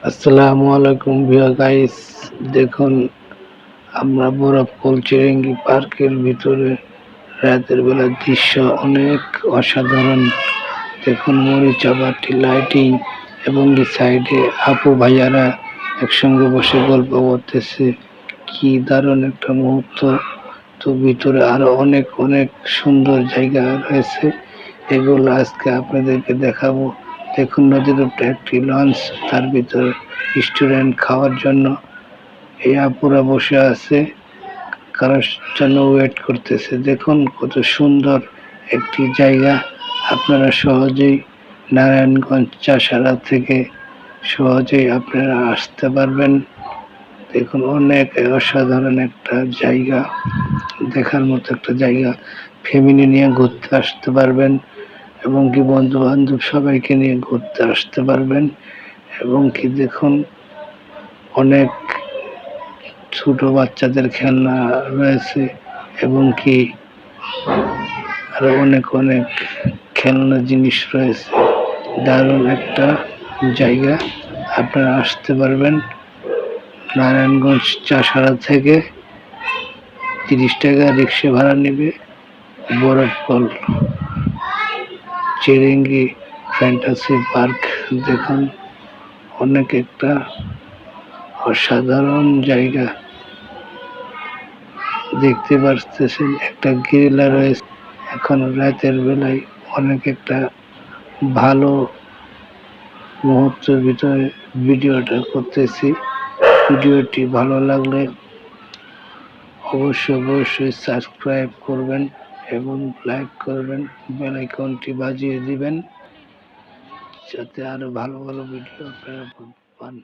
আসসালামু আলাইকুম viewer guys, দেখুন আমরা বরফকুল চিরিঙ্গি পার্কের ভিতরে রাতের বেলার দৃশ্য অনেক অসাধারণ। দেখুন মরিচাবাটি লাইটিং এবং সাইডে আপু ভাইয়ারা একসঙ্গে বসে গল্প করতেছে। কি দারুণ একটা মুহূর্ত। তো ভিতরে আরো অনেক অনেক সুন্দর জায়গা রয়েছে, এগুলো আজকে আপনাদেরকে দেখাবো। দেখুন নদীর উপরে একটি লঞ্চ, তার ভিতরে স্টুডেন্ট খাওয়ার জন্য এই আপুরা বসে আছে, কারোর জন্য ওয়েট করতেছে। দেখুন কত সুন্দর একটি জায়গা। আপনারা সহজেই নারায়ণগঞ্জ চাষারা থেকে সহজেই আপনারা আসতে পারবেন। দেখুন অনেক অসাধারণ একটা জায়গা, দেখার মতো একটা জায়গা। ফ্যামিলি নিয়ে ঘুরতে আসতে পারবেন এবং কি বন্ধু বান্ধব সবাইকে নিয়ে ঘুরতে আসতে পারবেন। এবং কি দেখুন অনেক ছোট বাচ্চাদের খেলনা রয়েছে এবং কি আরো অনেক অনেক খেলনা জিনিস রয়েছে। দারুণ একটা জায়গা, আপনারা আসতে পারবেন। নারায়ণগঞ্জ চাষারা থেকে 30 টাকা রিক্সা ভাড়া নেবে। বরফকুল চিরিঙ্গি ফ্যান্টাসি পার্ক দেখুন অনেক একটা অসাধারণ জায়গা। দেখতে পারতেছেন একটা গেরিলা রয়েছে। এখন রাতের বেলায় অনেক একটা ভালো মুহূর্তের ভিতরে ভিডিওটা করতেছি। ভিডিওটি ভালো লাগলে অবশ্যই সাবস্ক্রাইব করবেন এবং লাইক করবেন, বেল আইকনটি বাজিয়ে দিবেন যাতে আরো ভালো ভালো ভিডিও আপনারা পান।